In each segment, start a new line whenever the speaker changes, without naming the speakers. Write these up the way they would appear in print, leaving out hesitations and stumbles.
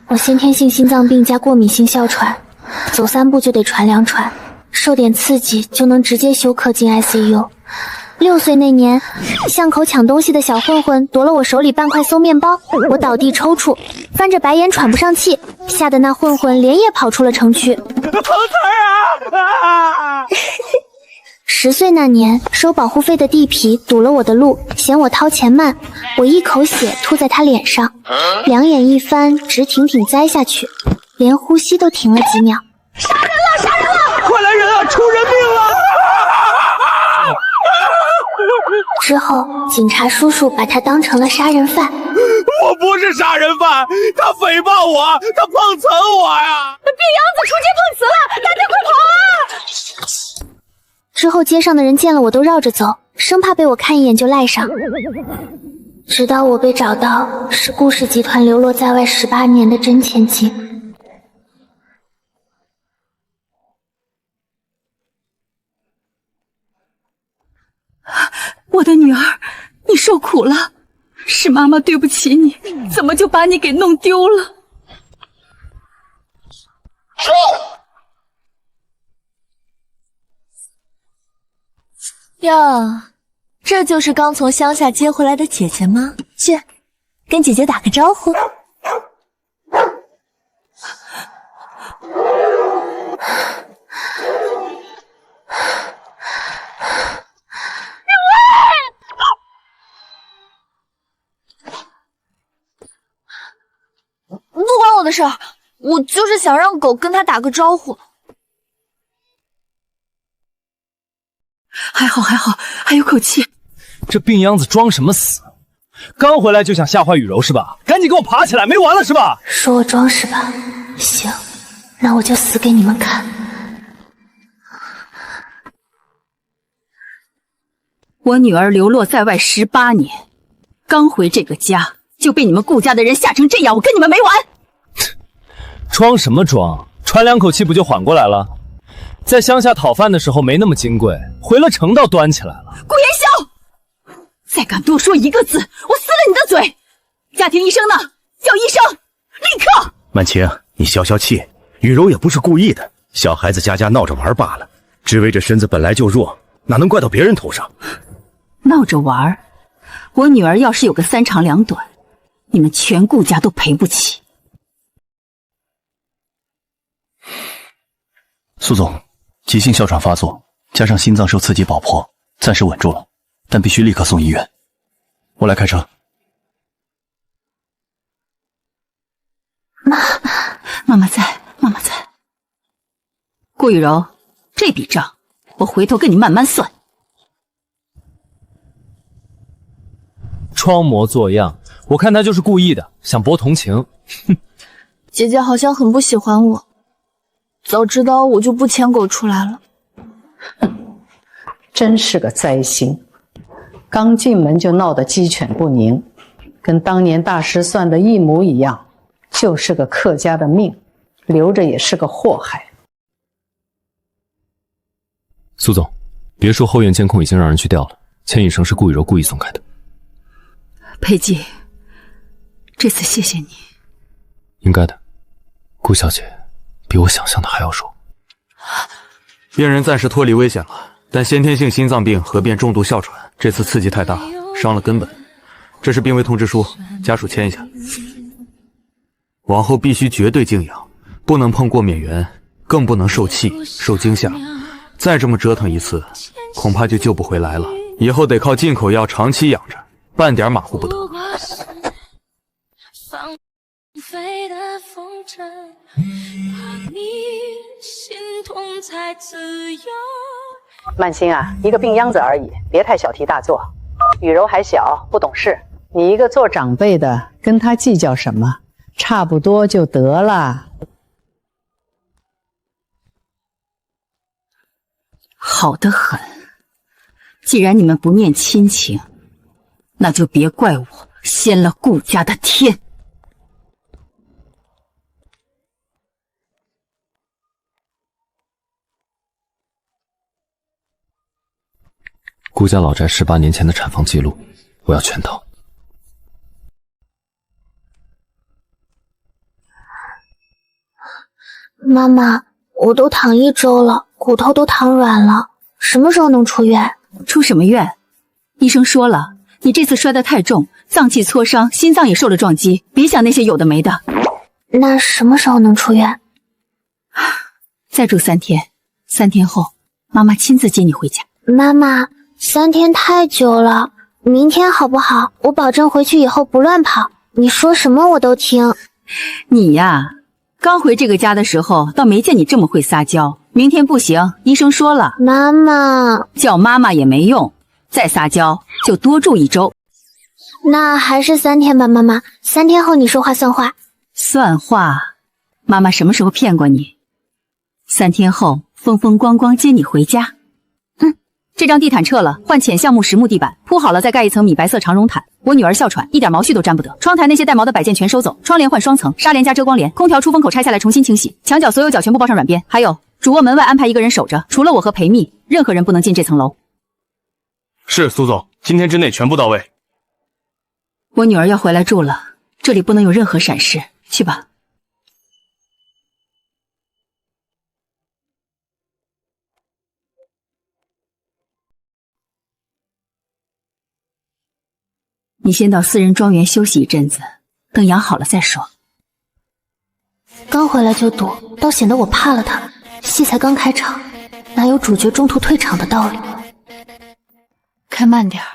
我先天性心脏病加过敏性哮喘，走3步就得喘2喘，受点刺激就能直接休克进 ICU。6岁那年，巷口抢东西的小混混夺了我手里半块松面包，我倒地抽搐，翻着白眼喘不上气，吓得那混混连夜跑出了城区。
好惨啊
！10岁那年，收保护费的地痞堵了我的路，嫌我掏钱慢，我一口血吐在他脸上，2眼一翻，直挺挺栽下去，连呼吸都停了几秒。
杀人了！杀人了！
快来人啊！出人命了！
之后，警察叔叔把他当成了杀人犯。
我不是杀人犯，他诽谤我，他碰瓷我呀！
病秧子出街碰瓷了，大家快跑啊！
之后街上的人见了我都绕着走，生怕被我看一眼就赖上。直到我被找到是顾氏集团流落在外18年的真千金。
我的女儿，你受苦了，是妈妈对不起你，怎么就把你给弄丢了？
收！
哟，这就是刚从乡下接回来的姐姐吗？去，跟姐姐打个招呼。
不关我的事儿，我就是想让狗跟他打个招呼。
还好还好，还有口气。
这病秧子装什么死？刚回来就想吓坏雨柔是吧？赶紧给我爬起来，没完了是吧？
说我装是吧？行，那我就死给你们看。
我女儿流落在外18年，刚回这个家就被你们顾家的人吓成这样，我跟你们没完！
装什么装？喘2口气不就缓过来了？在乡下讨饭的时候没那么金贵，回了城倒端起来了。
顾元宵，再敢多说一个字，我撕了你的嘴！家庭医生呢？叫医生，立刻！
曼晴，你消消气，雨柔也不是故意的，小孩子家家闹着玩罢了。知薇这身子本来就弱，哪能怪到别人头上？
闹着玩，我女儿要是有个3长2短，你们全顾家都赔不起。
苏总，急性哮喘发作，加上心脏受刺激爆破，暂时稳住了，但必须立刻送医院。我来开车。
妈妈在，妈妈在。顾雨柔，这笔账我回头跟你慢慢算。
装模作样，我看他就是故意的，想博同情。哼，
姐姐好像很不喜欢我，早知道我就不牵狗出来了。
真是个灾星，刚进门就闹得鸡犬不宁，跟当年大师算的一模一样，就是个客家的命，留着也是个祸害。
苏总，别墅后院监控已经让人去调了，牵引绳是顾雨柔故意松开的。
佩姬，这次谢谢你。
应该的，顾小姐比我想象的还要弱。
病人暂时脱离危险了，但先天性心脏病合并重度哮喘，这次刺激太大，伤了根本。这是病危通知书，家属签一下。往后必须绝对静养，不能碰过敏源，更不能受气、受惊吓。再这么折腾一次，恐怕就救不回来了。以后得靠进口药长期养着，半点马虎不得。
曼心啊，一个病秧子而已，别太小题大做。雨柔还小，不懂事，你一个做长辈的，跟他计较什么？差不多就得了。
好得很。既然你们不念亲情，那就别怪我掀了顾家的天。
顾家老宅18年前的产房记录，我要全套。
妈妈，我都躺1周了，骨头都躺软了，什么时候能出院？
出什么院？医生说了，你这次摔得太重，脏器挫伤，心脏也受了撞击，别想那些有的没的。
那什么时候能出院？
再住3天，3天后妈妈亲自接你回家。
妈妈，3天太久了，明天好不好？我保证回去以后不乱跑，你说什么我都听。
你呀，刚回这个家的时候倒没见你这么会撒娇。明天不行，医生说了。
妈妈，
叫妈妈也没用，再撒娇就多住1周。
那还是3天吧，妈妈。3天后你说话算话。
算话？妈妈什么时候骗过你？3天后风风光光接你回家。这张地毯撤了，换浅橡木实木地板，铺好了再盖一层米白色长绒毯。我女儿哮喘，一点毛絮都沾不得。窗台那些带毛的摆件全收走，窗帘换双层，纱帘加遮光帘，空调出风口拆下来重新清洗，墙角所有角全部包上软边。还有，主卧门外安排1个人守着，除了我和裴蜜，任何人不能进这层楼。
是苏总，今天之内全部到位。
我女儿要回来住了，这里不能有任何闪失，去吧。你先到私人庄园休息一阵子，等养好了再说。
刚回来就赌，倒显得我怕了他。戏才刚开场，哪有主角中途退场的道理？
开慢点儿。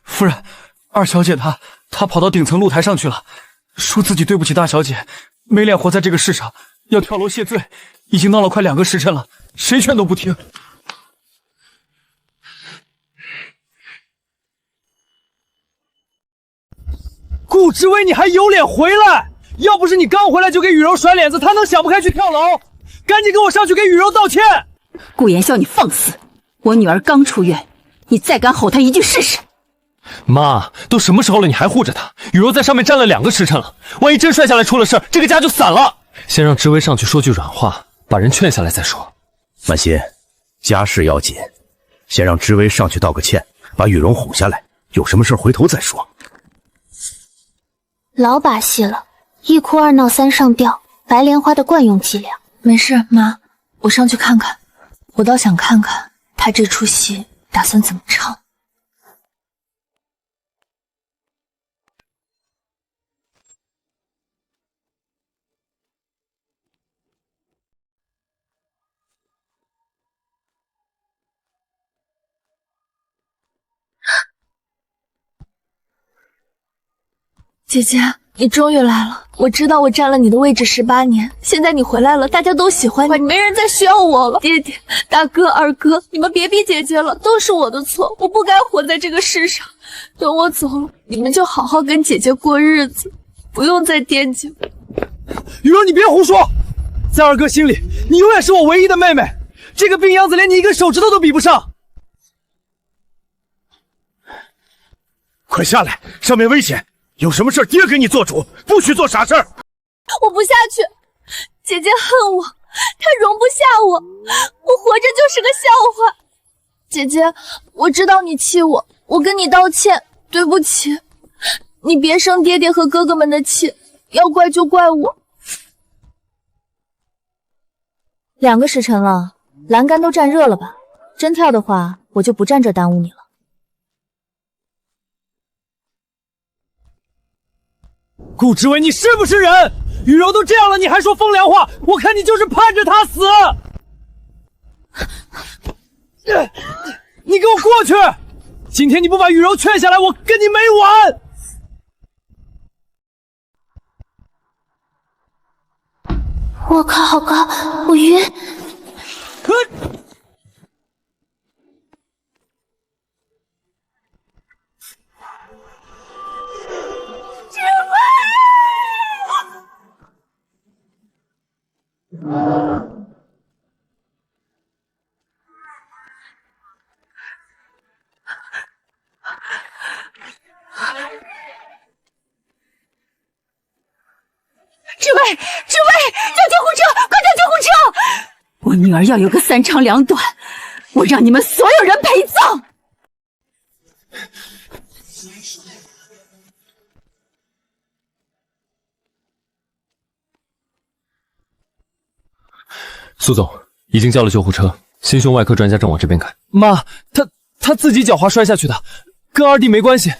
夫人，二小姐她跑到顶层露台上去了，说自己对不起大小姐，没脸活在这个世上，要跳楼谢罪，已经闹了快2个时辰了，谁劝都不听。顾之威，你还有脸回来？要不是你刚回来就给雨柔甩脸子，她能想不开去跳楼？赶紧跟我上去给雨柔道歉！
顾言笑，你放肆！我女儿刚出院，你再敢吼她一句试试！
妈，都什么时候了，你还护着她？雨柔在上面站了2个时辰了，万一真摔下来出了事儿，这个家就散了。先让之威上去说句软话，把人劝下来再说。
曼心，家事要紧，先让之威上去道个歉，把雨柔哄下来，有什么事回头再说。
老把戏了，1哭2闹3上吊，白莲花的惯用伎俩。
没事，妈，我上去看看。我倒想看看他这出戏打算怎么唱。姐姐，你终于来了！我知道我占了你的位置18年，现在你回来了，大家都喜欢你，没人再需要我了。爹爹、大哥、二哥，你们别逼姐姐了，都是我的错，我不该活在这个世上。等我走了，你们就好好跟姐姐过日子，不用再惦记我。
雨柔，你别胡说，在二哥心里，你永远是我唯一的妹妹，这个病秧子连你1根手指头都比不上。
快下来，上面危险！有什么事爹给你做主，不许做傻事儿。
我不下去，姐姐恨我，她容不下我，我活着就是个笑话。姐姐，我知道你气我，我跟你道歉，对不起。你别生爹爹和哥哥们的气，要怪就怪我。
2个时辰了，栏杆都站热了吧？真跳的话，我就不站这耽误你了。
顾之威，你是不是人？雨柔都这样了，你还说风凉话，我看你就是盼着她死。你给我过去！今天你不把雨柔劝下来，我跟你没完！
我靠，好高，我晕！
志伟，叫救护车！快叫救护车！我女儿要有个3长2短，我让你们所有人陪葬！
苏总已经叫了救护车，心胸外科专家正往这边赶。
妈，他自己脚滑摔下去的，跟二弟没关系。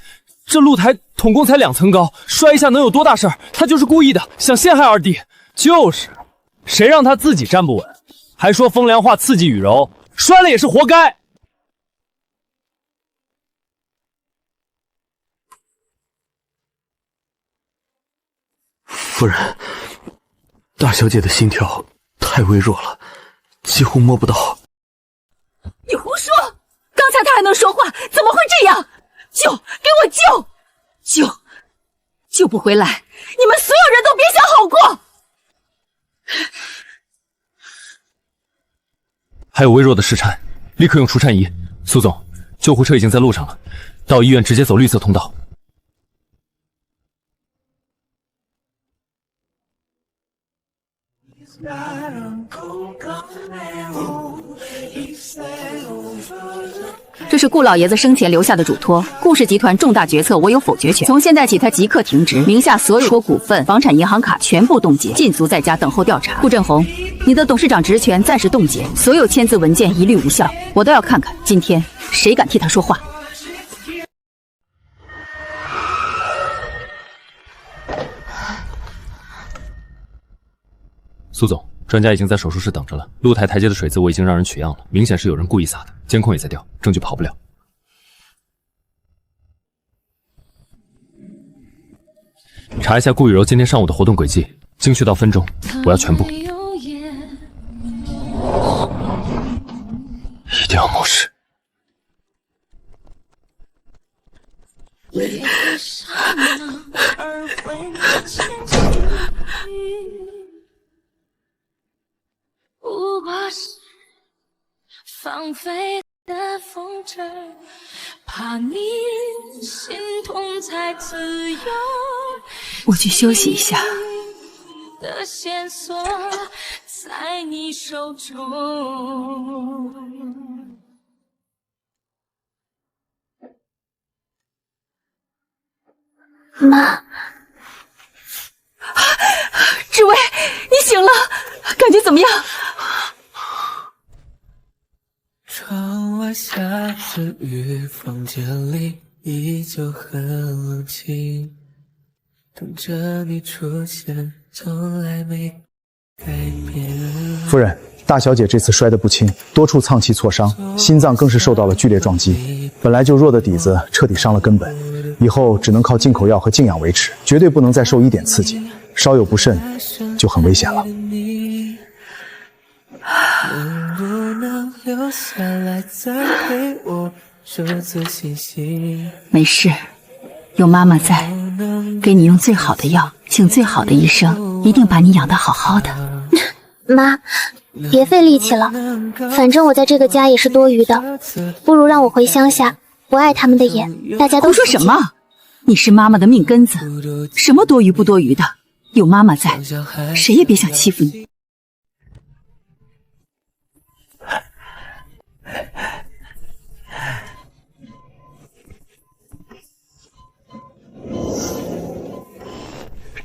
这露台统共才2层高，摔一下能有多大事儿？他就是故意的，想陷害二弟。就是，谁让他自己站不稳，还说风凉话刺激雨柔，摔了也是活该。
夫人，大小姐的心跳太微弱了，几乎摸不到。
你胡说！刚才他还能说话，怎么会这样？救！给我救！救不回来，你们所有人都别想好过！
还有微弱的室颤，立刻用除颤仪。苏总，救护车已经在路上了，到医院直接走绿色通道。
这是顾老爷子生前留下的嘱托，顾氏集团重大决策我有否决权。从现在起，他即刻停职，名下所有股份、房产、银行卡全部冻结，禁足在家等候调查。顾振宏，你的董事长职权暂时冻结，所有签字文件一律无效，我都要看看今天谁敢替他说话。
苏总，专家已经在手术室等着了。露台台阶的水渍我已经让人取样了，明显是有人故意撒的，监控也在调，证据跑不了。查一下顾雨柔今天上午的活动轨迹，精确到分钟，我要全部。一定要目视。
不过是放飞的风筝，怕你心痛才自由。
我去休息一下。
的线索在你手中。
妈，
志威，你醒了，感觉怎么样？
窗外下着雨，房间里依旧很冷清，等着你出现，从来没改变。
夫人，大小姐这次摔得不轻，多处脏器挫伤，心脏更是受到了剧烈撞击，本来就弱的底子彻底伤了根本，以后只能靠进口药和静养维持，绝对不能再受一点刺激，稍有不慎就很危险了。
能不能留下来再陪我说自信心？
没事，有妈妈在，给你用最好的药，请最好的医生，一定把你养得好好的。
妈，别费力气了，反正我在这个家也是多余的，不如让我回乡下，不碍他们的眼。大家都
胡说什么？你是妈妈的命根子，什么多余不多余的？有妈妈在，谁也别想欺负你。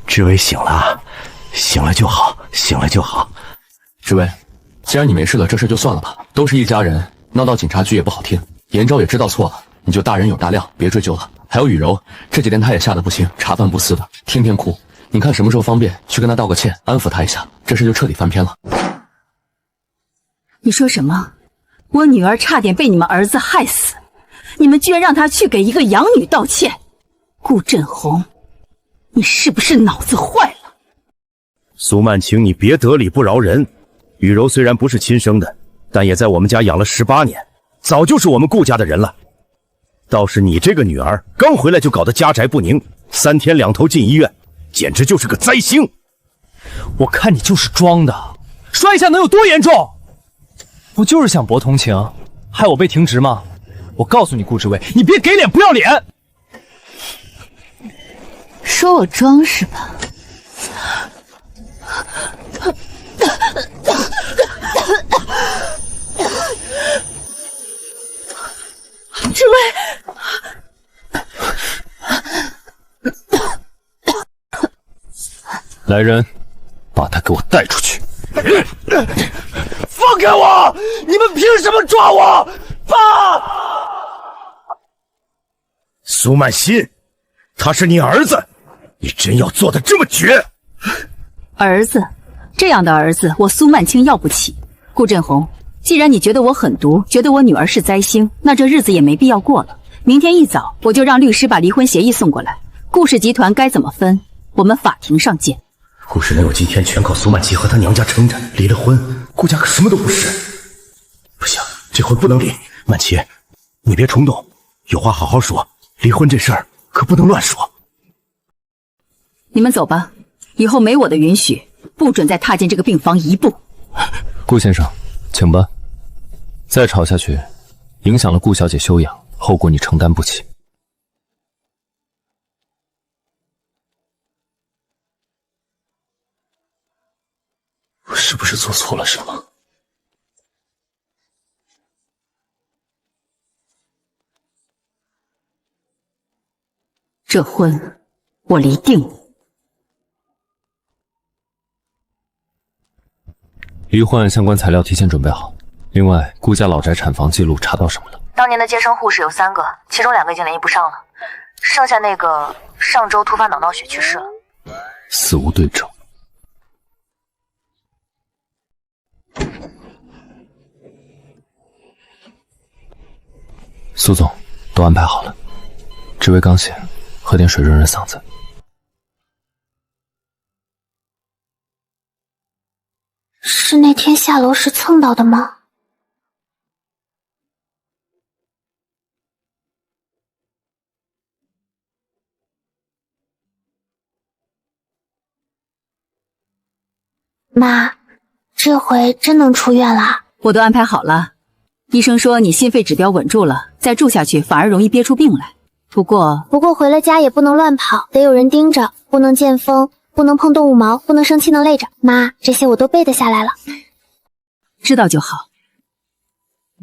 志伟醒了，醒了就好，醒了就好。
志伟，既然你没事了，这事就算了吧，都是一家人，闹到警察局也不好听。严昭也知道错了，你就大人有大量，别追究了。还有雨柔，这几天她也吓得不轻，茶饭不思的，天天哭。你看什么时候方便去跟她道个歉，安抚她一下，这事就彻底翻篇了。
你说什么？我女儿差点被你们儿子害死，你们居然让她去给一个养女道歉？顾振宏，你是不是脑子坏了？
苏曼晴，你别得理不饶人。雨柔虽然不是亲生的，但也在我们家养了18年，早就是我们顾家的人了。倒是你这个女儿，刚回来就搞得家宅不宁，3天2头进医院，简直就是个灾星。
我看你就是装的，摔一下能有多严重？不就是想博同情，害我被停职吗？我告诉你，顾志伟，你别给脸不要脸。
说我装是吧？
来人，把他给我带出去！
放开我！你们凭什么抓我？爸！苏曼欣，他是你儿子，你真要做的这么绝？
儿子，这样的儿子我苏曼青要不起。顾振宏，既然你觉得我狠毒，觉得我女儿是灾星，那这日子也没必要过了。明天一早我就让律师把离婚协议送过来，顾氏集团该怎么分，我们法庭上见。
顾氏能有今天，全靠苏曼琪和她娘家撑着。离了婚，顾家可什么都不是。不行，这婚不能离。曼琪，你别冲动，有话好好说。离婚这事儿可不能乱说。
你们走吧，以后没我的允许，不准再踏进这个病房一步。
顾先生，请吧。再吵下去，影响了顾小姐休养，后果你承担不起。
我是不是做错了什么？
这婚我离定了。
离婚案相关材料提前准备好。另外，顾家老宅产房记录查到什么了？
当年的接生护士有3个，其中2个已经联系不上了，剩下那个上周突发脑闹血去世了。
死无对证。苏总，都安排好了。职位刚醒，喝点水润润嗓子。
是那天下楼时蹭到的吗？妈，这回真能出院啦？
我都安排好了。医生说你心肺指标稳住了，再住下去反而容易憋出病来。不过
回了家也不能乱跑，得有人盯着，不能见风，不能碰动物毛，不能生气能累着。妈，这些我都背得下来了。
知道就好。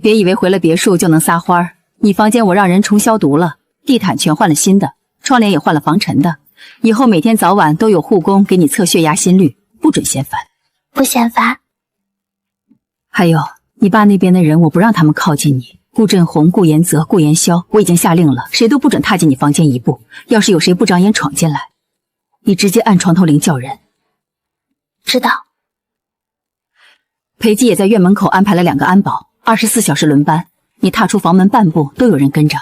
别以为回了别墅就能撒欢儿。你房间我让人重消毒了，地毯全换了新的，窗帘也换了防尘的。以后每天早晚都有护工给你测血压心率，不准嫌烦。
不嫌烦。
还有你爸那边的人，我不让他们靠近你。顾振宏、顾延泽、顾延霄，我已经下令了，谁都不准踏进你房间一步。要是有谁不长眼闯进来，你直接按床头铃叫人。
知道。
裴姬也在院门口安排了2个安保，24小时轮班。你踏出房门半步都有人跟着。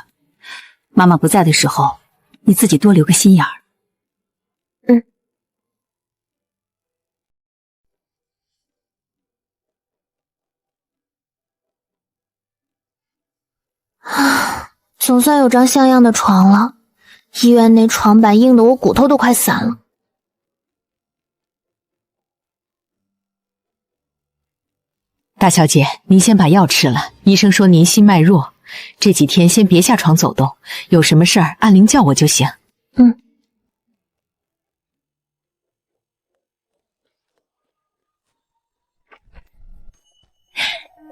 妈妈不在的时候，你自己多留个心眼儿。
嗯。总算有张像样的床了，医院那床板硬得我骨头都快散了。
大小姐，您先把药吃了，医生说您心脉弱，这几天先别下床走动，有什么事儿按铃叫我就行。
嗯。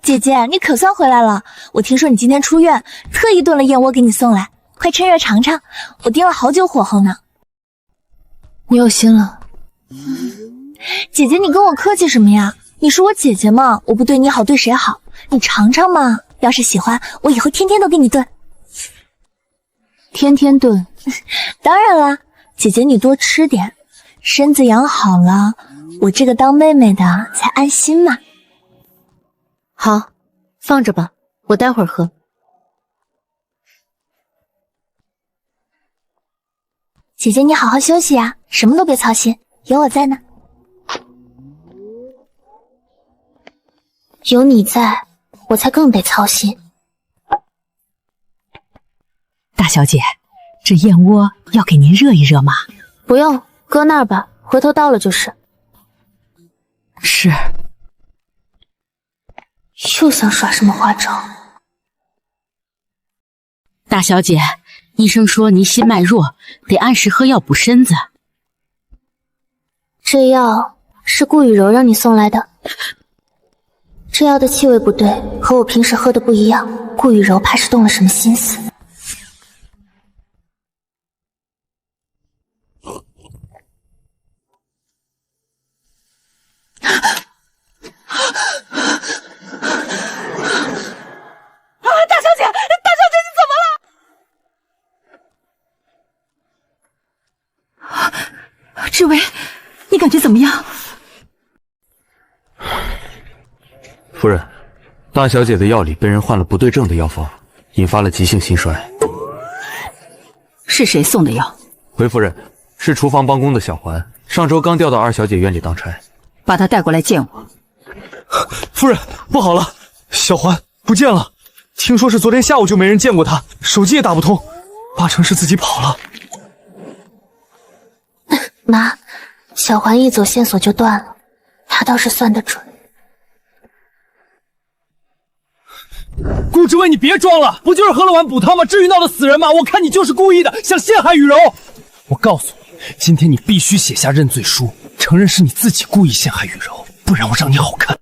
姐姐，你可算回来了！我听说你今天出院，特意炖了燕窝给你送来，快趁热尝尝。我盯了好久火候呢。
你有心了。
姐姐，你跟我客气什么呀？你是我姐姐嘛，我不对你好对谁好？你尝尝嘛，要是喜欢，我以后天天都给你炖。
天天炖？
当然啦，姐姐你多吃点，身子养好了，我这个当妹妹的才安心嘛。
好，放着吧，我待会儿喝。
姐姐你好好休息呀，什么都别操心，有我在呢。
有你在，我才更得操心。
大小姐，这燕窝要给您热一热吗？
不用，搁那儿吧，回头到了就是。
是。
又想耍什么花招？
大小姐，医生说您心脉弱，得按时喝药补身子。
这药是顾雨柔让你送来的。这药的气味不对，和我平时喝的不一样。顾雨柔怕是动了什么心思。
志伟，你感觉怎么样？
夫人，大小姐的药里被人换了不对症的药方，引发了急性心衰。
是谁送的药？
回夫人，是厨房帮工的小环，上周刚调到二小姐院里当差。
把她带过来见我。
夫人，不好了，小环不见了。听说是昨天下午就没人见过她，手机也打不通，八成是自己跑了。
妈，小环一走线索就断了，她倒是算得准。
顾之威，你别装了，不就是喝了碗补汤吗？至于闹得死人吗？我看你就是故意的，想陷害雨柔。我告诉你，今天你必须写下认罪书，承认是你自己故意陷害雨柔，不然我让你好看。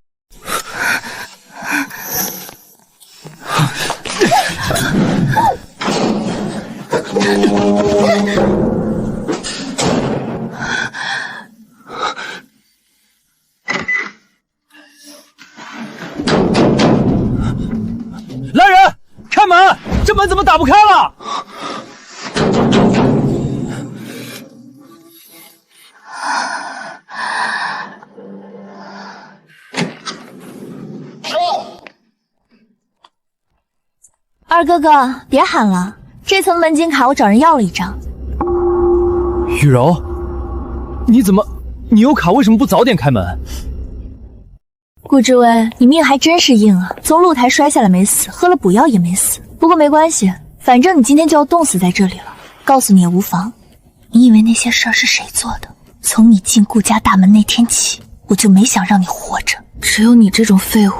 来人，开门！这门怎么打不开了？
二哥哥，别喊了，这层门禁卡我找人要了一张。
雨柔，你有卡为什么不早点开门？
顾之威，你命还真是硬啊！从露台摔下来没死，喝了补药也没死。不过没关系，反正你今天就要冻死在这里了。告诉你也无妨。你以为那些事儿是谁做的？从你进顾家大门那天起，我就没想让你活着。只有你这种废物，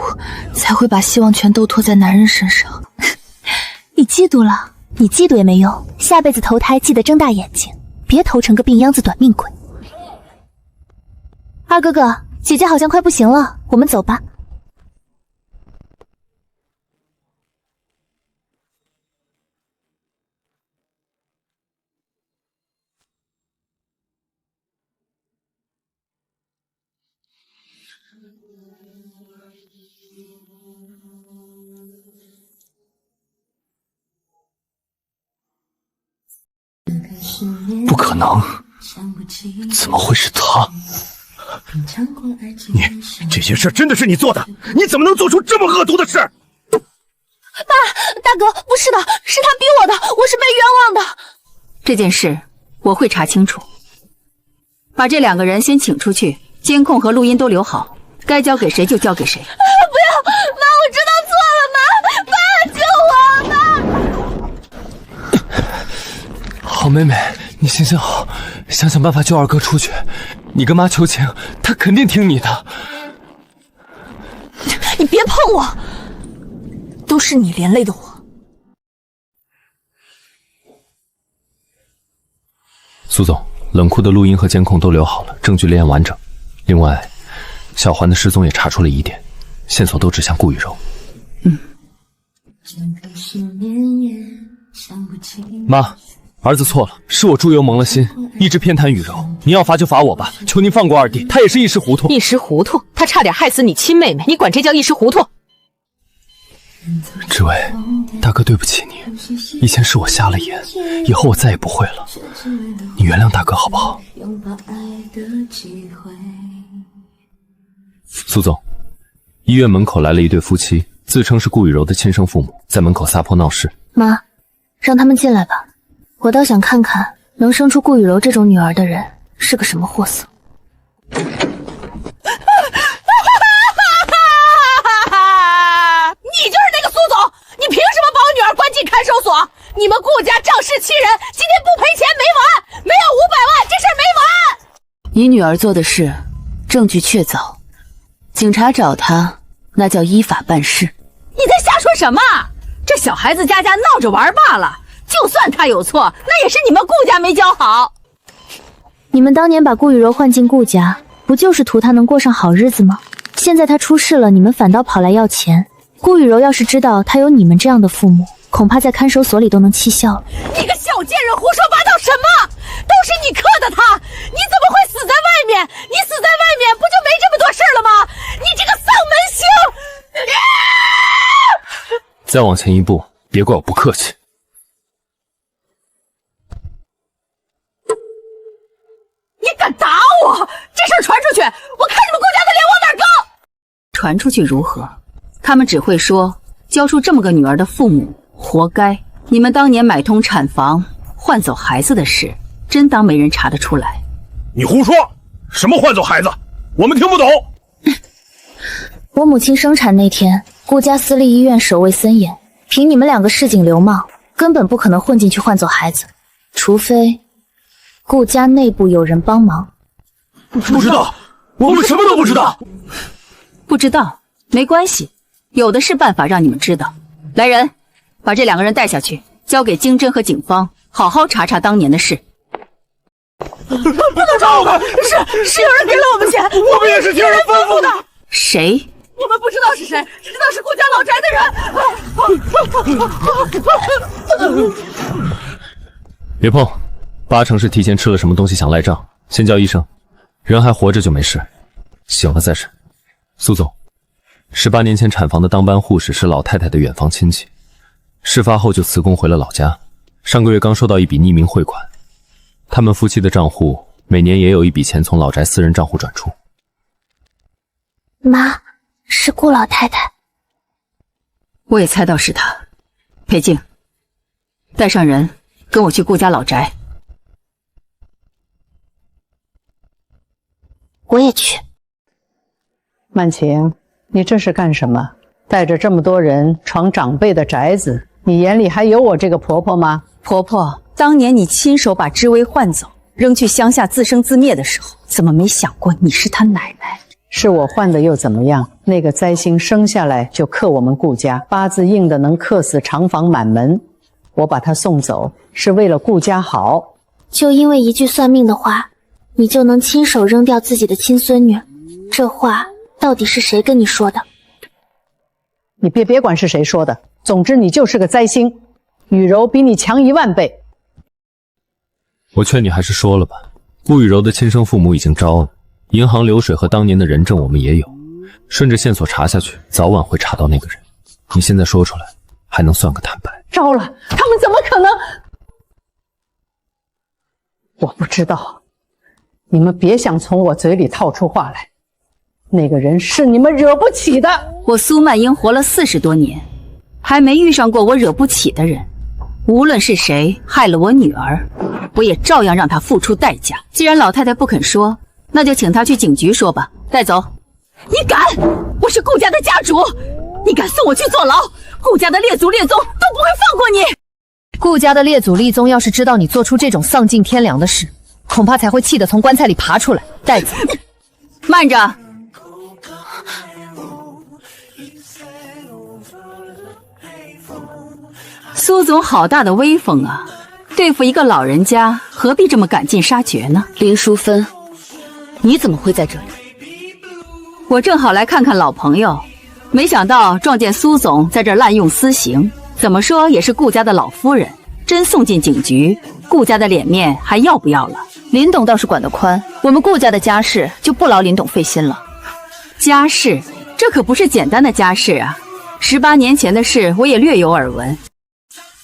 才会把希望全都托在男人身上。你嫉妒了？你嫉妒也没用。下辈子投胎记得睁大眼睛，别投成个病秧子短命鬼。二哥哥，姐姐好像快不行了，我们走吧。
不可能，怎么会是他？你这些事真的是你做的？你怎么能做出这么恶毒的事？
爸，大哥，不是的，是他逼我的，我是被冤枉的。
这件事我会查清楚，把这两个人先请出去，监控和录音都留好，该交给谁就交给谁。
不要，妈，我知道错了，妈，救我，妈！
好妹妹，你行行好，想想办法救二哥出去。你跟妈求情，她肯定听你的。
你别碰我，都是你连累的我。
苏总，冷库的录音和监控都留好了，证据链完整。另外，小环的失踪也查出了疑点，线索都指向顾雨柔。妈，儿子错了，是我猪油蒙了心，一直偏袒雨柔。您要罚就罚我吧，求您放过二弟，他也是一时糊涂。
一时糊涂？他差点害死你亲妹妹，你管这叫一时糊涂？
志伟，大哥对不起你，以前是我瞎了眼，以后我再也不会了。你原谅大哥好不好？苏总，医院门口来了一对夫妻，自称是顾雨柔的亲生父母，在门口撒泼闹事。
妈，让他们进来吧，我倒想看看能生出顾雨柔这种女儿的人是个什么货色。
你就是那个苏总，你凭什么把我女儿关进看守所？你们顾家仗势欺人，今天不赔钱没完，没有500万，这事儿没完。
你女儿做的事，证据确凿，警察找她那叫依法办事。
你在瞎说什么？这小孩子家闹着玩罢了，就算他有错，那也是你们顾家没教好。
你们当年把顾雨柔换进顾家，不就是图她能过上好日子吗？现在她出事了，你们反倒跑来要钱。顾雨柔要是知道她有你们这样的父母，恐怕在看守所里都能气笑了。
你个小贱人，胡说八道什么？都是你克的他，你怎么会死在外面？你死在外面不就没这么多事儿了吗？你这个丧门星！
再往前一步，别怪我不客气。
你敢打
传出去如何？他们只会说教出这么个女儿的父母活该。你们当年买通产房换走孩子的事，真当没人查得出来？
你胡说！什么换走孩子？我们听不懂。
我母亲生产那天，顾家私立医院守卫森严，凭你们两个市井流氓，根本不可能混进去换走孩子，除非顾家内部有人帮忙。
不知道，我们什么都不知道。
不知道没关系，有的是办法让你们知道。来人，把这2个人带下去，交给经侦和警方，好好查查当年的事。
不能抓我们！是有人给了我们钱，
我们也是听人吩咐的。
谁？
我们不知道是谁，只知道是顾家老宅的人。
别碰，8成是提前吃了什么东西想赖账，先叫医生。人还活着就没事，醒了再审。苏总，18年前产房的当班护士是老太太的远房亲戚，事发后就辞工回了老家，上个月刚收到一笔匿名汇款，他们夫妻的账户每年也有一笔钱从老宅私人账户转出。
妈，是顾老太太。
我也猜到是她。裴静，带上人跟我去顾家老宅。
我也去。
曼晴，你这是干什么？带着这么多人闯长辈的宅子，你眼里还有我这个婆婆吗？
婆婆，当年你亲手把知微换走，扔去乡下自生自灭的时候，怎么没想过你是她奶奶？
是我换的又怎么样？那个灾星生下来就克我们顾家，八字硬的能克死长房满门。我把她送走是为了顾家好。
就因为一句算命的话，你就能亲手扔掉自己的亲孙女？这话到底是谁跟你说的？
你别管是谁说的，总之你就是个灾星。雨柔比你强10000倍。
我劝你还是说了吧，顾雨柔的亲生父母已经招了，银行流水和当年的人证我们也有，顺着线索查下去，早晚会查到那个人。你现在说出来，还能算个坦白？
招了，他们怎么可能？我不知道，你们别想从我嘴里套出话来。那个人是你们惹不起的。
我苏曼英活了40多年，还没遇上过我惹不起的人。无论是谁害了我女儿，我也照样让她付出代价。既然老太太不肯说，那就请她去警局说吧。带走。你敢？我是顾家的家主，你敢送我去坐牢？顾家的列祖列宗都不会放过你。
顾家的列祖列宗要是知道你做出这种丧尽天良的事，恐怕才会气得从棺材里爬出来。带走。
慢着。苏总好大的威风啊！对付一个老人家，何必这么赶尽杀绝呢？
林淑芬，你怎么会在这里？
我正好来看看老朋友，没想到撞见苏总在这滥用私刑，怎么说也是顾家的老夫人，真送进警局，顾家的脸面还要不要了？
林董倒是管得宽，我们顾家的家事就不劳林董费心了。
家事？这可不是简单的家事啊！18年前的事我也略有耳闻。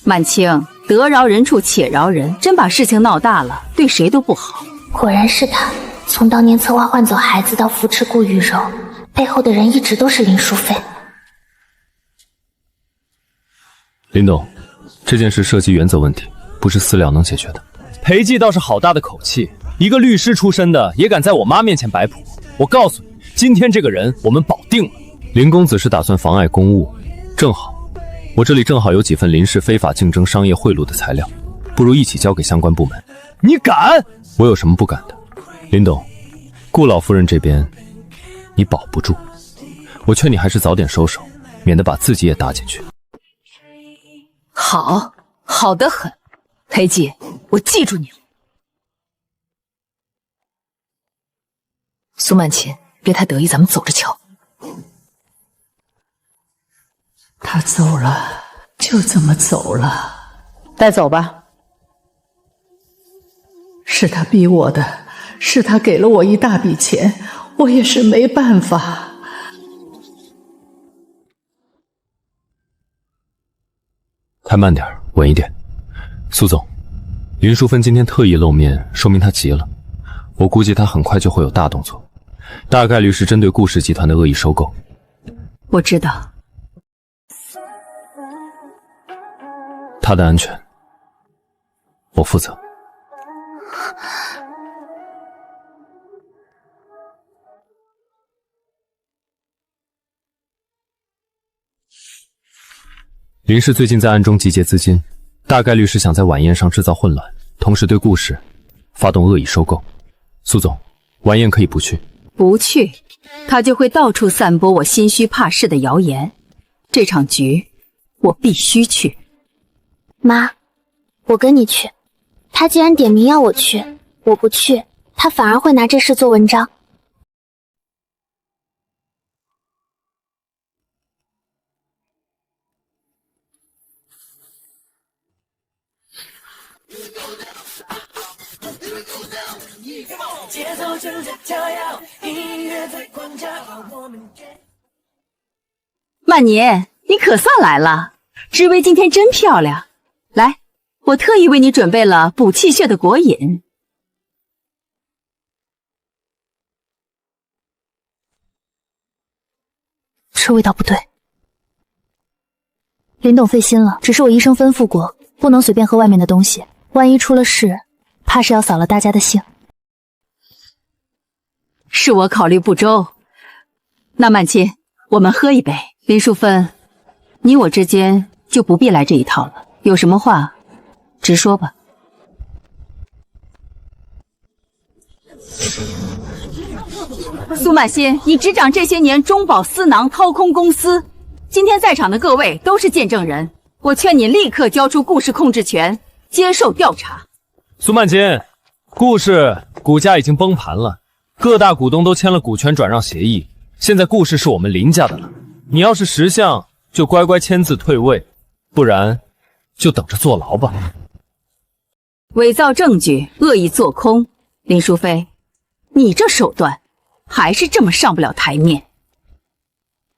曼青，得饶人处且饶人，真把事情闹大了，对谁都不好。
果然是他，从当年策划换走孩子到扶持顾雨柔，背后的人一直都是林淑妃。
林董，这件事涉及原则问题，不是私了能解决的。
裴记倒是好大的口气，一个律师出身的也敢在我妈面前摆谱。我告诉你，今天这个人我们保定了。
林公子是打算妨碍公务，正好我这里正好有几份林氏非法竞争商业贿赂的材料，不如一起交给相关部门。
你敢？
我有什么不敢的？林董，顾老夫人这边你保不住，我劝你还是早点收手，免得把自己也搭进去。
好，好得很，裴记，我记住你了。苏曼琴，别太得意，咱们走着瞧。
他走了，就这么走了，带走吧。是他逼我的，是他给了我一大笔钱，我也是没办法。
开慢点，稳一点。苏总，林淑芬今天特意露面，说明她急了。我估计她很快就会有大动作，大概率是针对顾氏集团的恶意收购。
我知道。
他的安全，我负责。林氏最近在暗中集结资金，大概率是想在晚宴上制造混乱，同时对顾氏发动恶意收购。苏总，晚宴可以不去。
不去，他就会到处散播我心虚怕事的谣言。这场局，我必须去。
妈，我跟你去。他既然点名要我去，我不去，他反而会拿这事做文章。
曼妮，你可算来了，芝薇今天真漂亮。来，我特意为你准备了补气血的果饮。
这味道不对。林董费心了，只是我医生吩咐过，不能随便喝外面的东西，万一出了事，怕是要扫了大家的兴。
是我考虑不周。那曼青，我们喝一杯。林淑芬，你我之间就不必来这一套了，有什么话直说吧。苏满欣，你执掌这些年中饱私囊，掏空公司，今天在场的各位都是见证人，我劝你立刻交出顾氏控制权，接受调查。
苏曼琴，顾氏股价已经崩盘了，各大股东都签了股权转让协议，现在顾氏是我们林家的了。你要是识相，就乖乖签字退位，不然就等着坐牢吧。
伪造证据，恶意做空，林淑妃，你这手段还是这么上不了台面。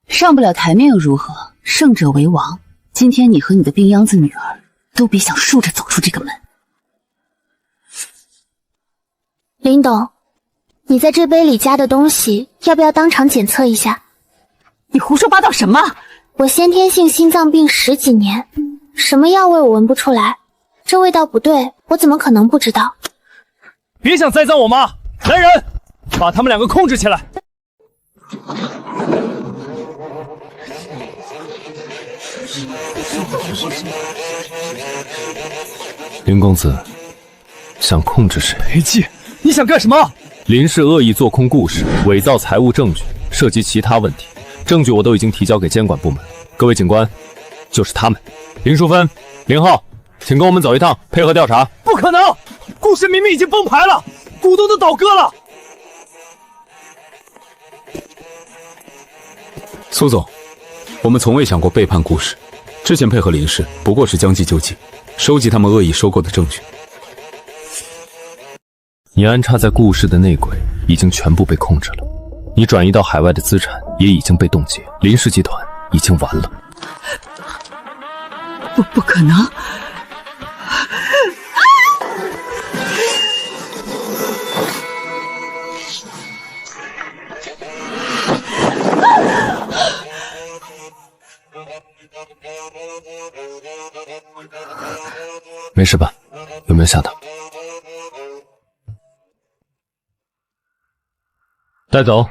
上不了台面又如何？胜者为王。今天你和你的病秧子女儿都别想竖着走出这个门。
林董，你在这杯里加的东西，要不要当场检测一下？
你胡说八道什么？
我先天性心脏病10几年，什么药味我闻不出来，这味道不对，我怎么可能不知道？
别想栽赃我妈！来人，把他们两个控制起来！林公子想控制谁？
裴寂，你想干什么？
林氏恶意做空顾氏，伪造财务证据，涉及其他问题，证据我都已经提交给监管部门。各位警官，就是他们。林淑芬、林浩，请跟我们走一趟，配合调查。
不可能！顾氏明明已经崩盘了，股东都倒戈了。
苏总，我们从未想过背叛顾氏，之前配合林氏不过是将计就计，收集他们恶意收购的证据。
你安插在顾氏的内鬼已经全部被控制了，你转移到海外的资产也已经被冻结，林氏集团已经完了。
不可能！
没事吧？有没有吓到？带走。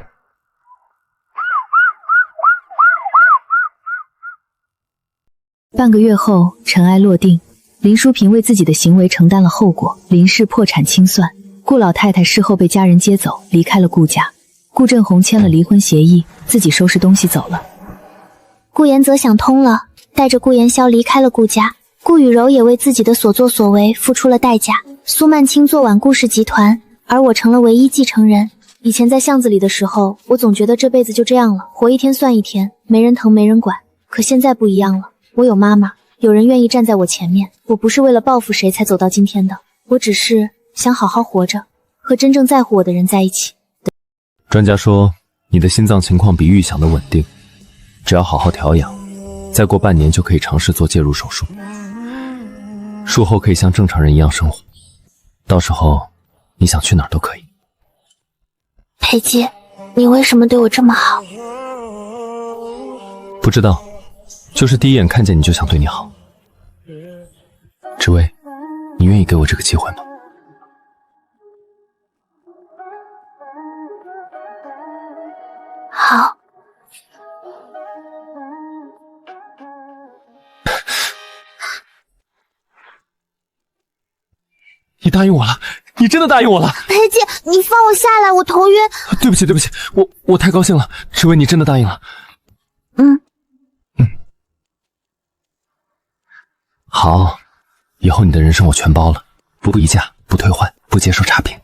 半个月后，尘埃落定，林淑萍为自己的行为承担了后果，林氏破产清算，顾老太太事后被家人接走，离开了顾家。顾振宏签了离婚协议，自己收拾东西走了。顾妍则想通了，带着顾妍霄离开了顾家。顾雨柔也为自己的所作所为付出了代价。苏曼青坐稳顾氏集团，而我成了唯一继承人。以前在巷子里的时候，我总觉得这辈子就这样了，活一天算一天，没人疼没人管。可现在不一样了，我有妈妈，有人愿意站在我前面。我不是为了报复谁才走到今天的，我只是想好好活着，和真正在乎我的人在一起。
专家说你的心脏情况比预想的稳定，只要好好调养，再过半年就可以尝试做介入手术，术后可以像正常人一样生活，到时候你想去哪儿都可以。
裴寂，你为什么对我这么好？
不知道，就是第一眼看见你就想对你好。紫薇，你愿意给我这个机会吗？
好。
你答应我了，你真的答应我了。
裴姐，你放我下来，我头晕。
对不起，对不起，我太高兴了。紫薇，你真的答应了。好，以后你的人生我全包了，不议价，不退换，不接受差评。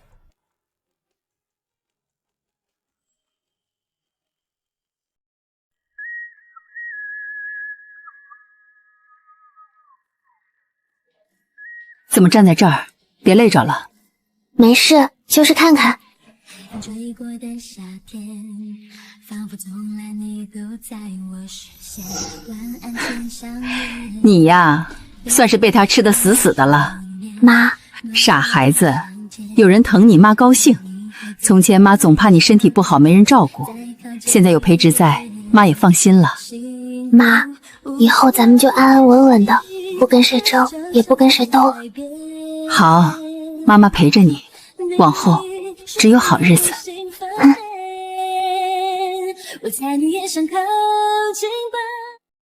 怎么站在这儿？别累着了。
没事，就是看看。
追过的夏天，仿佛从来你都在我视线。晚安前相遇。
你呀，算是被他吃得死死的了。
妈，
傻孩子，有人疼你妈高兴。从前妈总怕你身体不好没人照顾，现在有裴植在，妈也放心了。
妈，以后咱们就安安稳稳的，不跟谁争，也不跟谁斗了。
好，妈妈陪着你，往后只有好日子。
我在你眼上靠近吧。